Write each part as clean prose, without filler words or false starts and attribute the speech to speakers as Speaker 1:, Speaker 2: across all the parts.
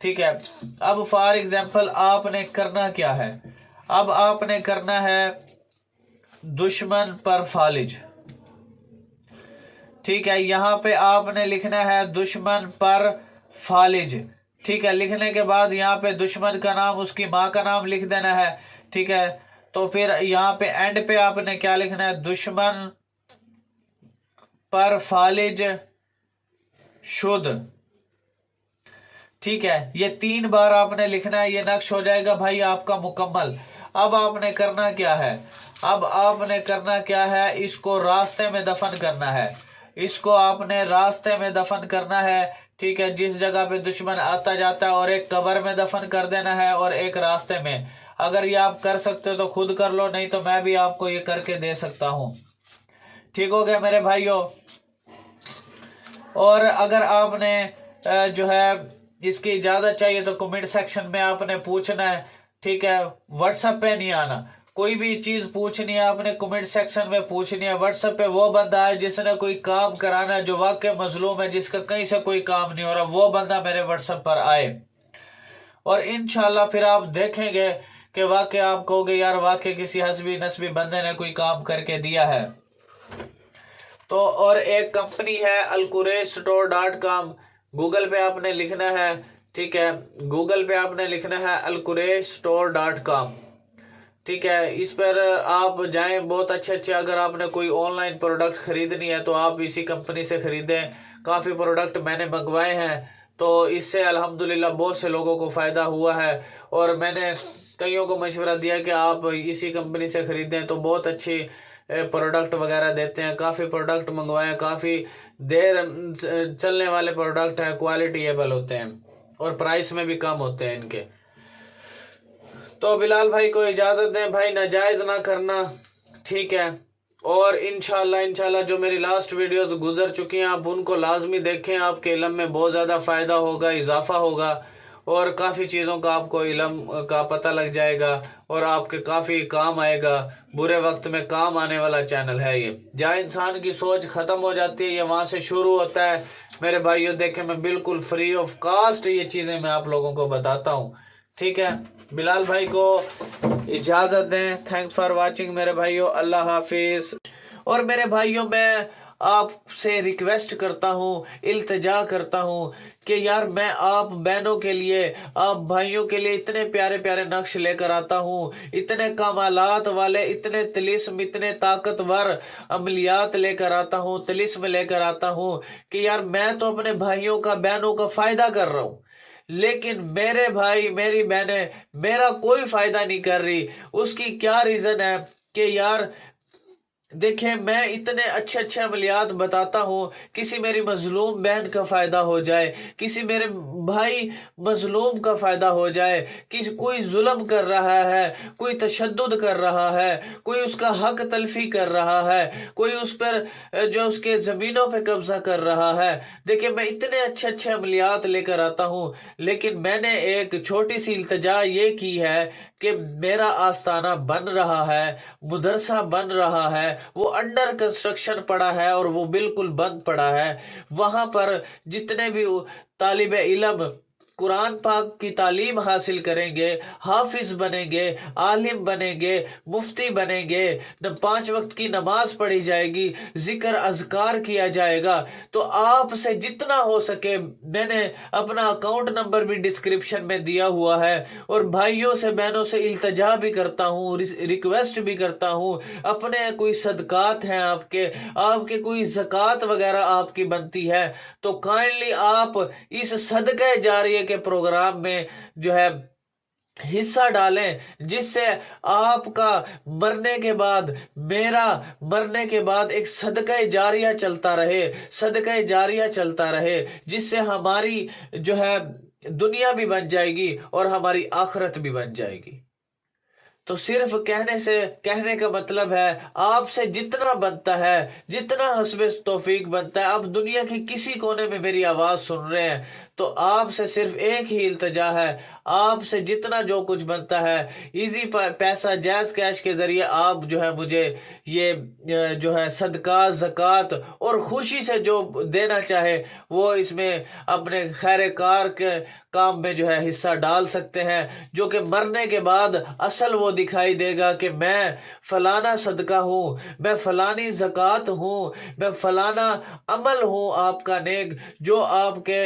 Speaker 1: ٹھیک ہے. اب فار ایگزامپل آپ نے کرنا کیا ہے, اب آپ نے کرنا ہے دشمن پر فالج. ٹھیک ہے, یہاں پہ آپ نے لکھنا ہے دشمن پر فالج. ٹھیک ہے, لکھنے کے بعد یہاں پہ دشمن کا نام, اس کی ماں کا نام لکھ دینا ہے. ٹھیک ہے, تو پھر یہاں پہ اینڈ پہ آپ نے کیا لکھنا ہے, دشمن پر فالج شد. ٹھیک ہے, یہ 3 بار آپ نے لکھنا ہے, یہ نقش ہو جائے گا بھائی آپ کا مکمل. اب آپ نے کرنا کیا ہے, اب آپ نے کرنا کیا ہے, اس کو راستے میں دفن کرنا ہے. اس کو آپ نے راستے میں دفن کرنا ہے. ٹھیک ہے, جس جگہ پہ دشمن آتا جاتا ہے, اور ایک قبر میں دفن کر دینا ہے اور ایک راستے میں. اگر یہ آپ کر سکتے تو خود کر لو, نہیں تو میں بھی آپ کو یہ کر کے دے سکتا ہوں. ٹھیک ہو گیا میرے بھائیوں. اور اگر آپ نے جو ہے اس کی اجازت چاہیے تو کمنٹ سیکشن میں آپ نے پوچھنا ہے. ٹھیک ہے, واٹس ایپ پہ نہیں آنا. کوئی بھی چیز پوچھنی ہے آپ نے کمنٹ سیکشن میں پوچھنی ہے. واٹس ایپ پہ وہ بندہ ہے جس نے کوئی کام کرانا ہے, جو واقع مظلوم ہے, جس کا کہیں سے کوئی کام نہیں ہو رہا, وہ بندہ میرے واٹس ایپ پر آئے. اور انشاءاللہ پھر آپ دیکھیں گے کہ واقع آپ کہو گے یار واقع کسی حسبی نسبی بندے نے کوئی کام کر کے دیا ہے. تو اور ایک کمپنی ہے alquresh.com, گوگل پہ آپ نے لکھنا ہے. ٹھیک ہے, گوگل پہ آپ نے لکھنا ہے alquresh.com. ٹھیک ہے, اس پر آپ جائیں, بہت اچھے اگر آپ نے کوئی آن لائن پروڈکٹ خریدنی ہے تو آپ اسی کمپنی سے خریدیں. کافی پروڈکٹ میں نے منگوائے ہیں, تو اس سے الحمدللہ بہت سے لوگوں کو فائدہ ہوا ہے. اور میں نے کئیوں کو مشورہ دیا کہ آپ اسی کمپنی سے خریدیں, تو بہت اچھی پروڈکٹ وغیرہ دیتے ہیں. کافی پروڈکٹ منگوائے, کافی دیر چلنے والے پروڈکٹ ہیں, کوالٹی ایبل ہوتے ہیں, اور پرائس میں بھی کم ہوتے ہیں ان کے. تو بلال بھائی کو اجازت دیں بھائی, ناجائز نہ کرنا. ٹھیک ہے, اور انشاءاللہ جو میری لاسٹ ویڈیوز گزر چکی ہیں آپ ان کو لازمی دیکھیں. آپ کے علم میں بہت زیادہ فائدہ ہوگا, اضافہ ہوگا, اور کافی چیزوں کا آپ کو علم کا پتہ لگ جائے گا, اور آپ کے کافی کام آئے گا. برے وقت میں کام آنے والا چینل ہے یہ. جہاں انسان کی سوچ ختم ہو جاتی ہے, یہ وہاں سے شروع ہوتا ہے. میرے بھائیوں دیکھیں, میں بالکل فری آف کاسٹ یہ چیزیں میں آپ لوگوں کو بتاتا ہوں. ٹھیک ہے, بلال بھائی کو اجازت دیں. تھینکس فار واچنگ میرے بھائیوں, اللہ حافظ. اور میرے بھائیوں میں آپ سے ریکویسٹ کرتا ہوں, التجا کرتا ہوں کہ یار میں آپ بہنوں کے لیے, آپ بھائیوں کے لیے اتنے پیارے پیارے نقش لے کر آتا ہوں, اتنے کمالات والے, اتنے طلسم, اتنے طاقتور عملیات لے کر آتا ہوں, طلسم لے کر آتا ہوں کہ یار میں تو اپنے بھائیوں کا, بہنوں کا فائدہ کر رہا ہوں, لیکن میرے بھائی میری بہنیں میرا کوئی فائدہ نہیں کر رہی. اس کی کیا ریزن ہے کہ یار دیکھیں میں اتنے اچھے عملیات بتاتا ہوں, کسی میری مظلوم بہن کا فائدہ ہو جائے, کسی میرے بھائی مظلوم کا فائدہ ہو جائے, کوئی ظلم کر رہا ہے, کوئی تشدد کر رہا ہے, کوئی اس کا حق تلفی کر رہا ہے, کوئی اس پر جو اس کے زمینوں پہ قبضہ کر رہا ہے. دیکھیں میں اتنے اچھے عملیات لے کر آتا ہوں, لیکن میں نے ایک چھوٹی سی التجا یہ کی ہے کہ میرا آستانہ بن رہا ہے, مدرسہ بن رہا ہے, وہ انڈر کنسٹرکشن پڑا ہے اور وہ بالکل بند پڑا ہے. وہاں پر جتنے بھی طالب علم قرآن پاک کی تعلیم حاصل کریں گے, حافظ بنیں گے, عالم بنیں گے, مفتی بنیں گے, 5 وقت کی نماز پڑھی جائے گی, ذکر اذکار کیا جائے گا. تو آپ سے جتنا ہو سکے, میں نے اپنا اکاؤنٹ نمبر بھی ڈسکرپشن میں دیا ہوا ہے, اور بھائیوں سے بہنوں سے التجا بھی کرتا ہوں, ریکویسٹ بھی کرتا ہوں, اپنے کوئی صدقات ہیں آپ کے کوئی زکوٰۃ وغیرہ آپ کی بنتی ہے, تو کائنڈلی آپ اس صدقہ جاریہ کے پروگرام میں جو ہے حصہ ڈالیں, جس سے آپ کا مرنے کے بعد, میرا مرنے کے بعد ایک صدقہ جاریہ چلتا رہے, صدقہ جاریہ چلتا رہے, جس سے ہماری جو ہے دنیا بھی بن جائے گی اور ہماری آخرت بھی بن جائے گی. تو صرف کہنے کا مطلب ہے آپ سے جتنا بنتا ہے, جتنا حسب توفیق بنتا ہے, آپ دنیا کے کسی کونے میں میری آواز سن رہے ہیں تو آپ سے صرف ایک ہی التجا ہے، آپ سے جتنا جو کچھ بنتا ہے ایزی پیسہ جائز کیش کے ذریعے آپ جو ہے مجھے یہ جو ہے صدقات زکوٰۃ اور خوشی سے جو دینا چاہے وہ اس میں اپنے خیر کار کے کام میں جو ہے حصہ ڈال سکتے ہیں، جو کہ مرنے کے بعد اصل وہ دکھائی دے گا کہ میں فلانا صدقہ ہوں، میں فلانی زکوٰۃ ہوں، میں فلانا عمل ہوں آپ کا نیک، جو آپ کے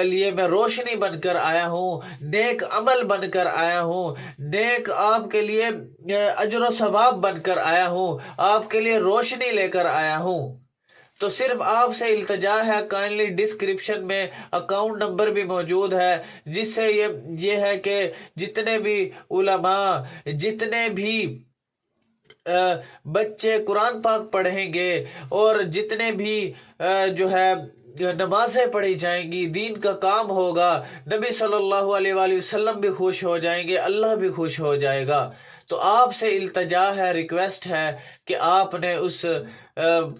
Speaker 1: لیے میں روشنی بن کر آیا ہوں، نیک عمل بن کر آیا ہوں، نیک آپ کے لیے اجر و ثواب بن کر آیا ہوں، آپ کے لیے روشنی لے کر آیا ہوں۔ تو صرف آپ سے التجا ہے، کائنڈلی ڈسکرپشن میں اکاؤنٹ نمبر بھی موجود ہے، جس سے یہ ہے کہ جتنے بھی علماء، جتنے بھی بچے قرآن پاک پڑھیں گے اور جتنے بھی جو ہے نمازیں پڑھی جائیں گی، دین کا کام ہوگا، نبی صلی اللہ علیہ وآلہ وسلم بھی خوش ہو جائیں گے، اللہ بھی خوش ہو جائے گا۔ تو آپ سے التجا ہے، ریکویسٹ ہے کہ آپ نے اس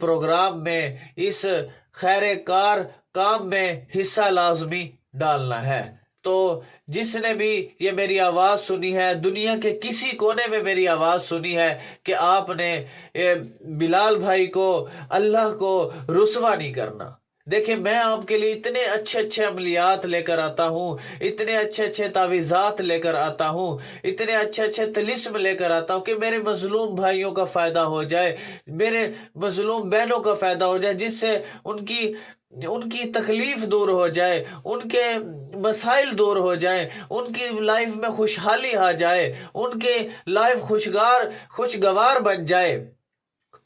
Speaker 1: پروگرام میں، اس خیر کار کام میں حصہ لازمی ڈالنا ہے۔ تو جس نے بھی یہ میری آواز سنی ہے، دنیا کے کسی کونے میں میری آواز سنی ہے، کہ آپ نے بلال بھائی کو، اللہ کو رسوا نہیں کرنا۔ دیکھیں میں آپ کے لیے اتنے اچھے اچھے عملیات لے کر آتا ہوں، اتنے اچھے اچھے تعویذات لے کر آتا ہوں، اتنے اچھے اچھے طلسم لے کر آتا ہوں کہ میرے مظلوم بھائیوں کا فائدہ ہو جائے، میرے مظلوم بہنوں کا فائدہ ہو جائے، جس سے ان کی تکلیف دور ہو جائے، ان کے مسائل دور ہو جائیں، ان کی لائف میں خوشحالی آ جائے، ان کے لائف خوشگوار بن جائے۔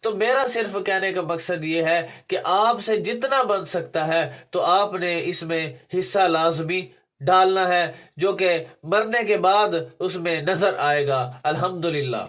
Speaker 1: تو میرا صرف کہنے کا مقصد یہ ہے کہ آپ سے جتنا بن سکتا ہے تو آپ نے اس میں حصہ لازمی ڈالنا ہے، جو کہ مرنے کے بعد اس میں نظر آئے گا۔ الحمدللہ۔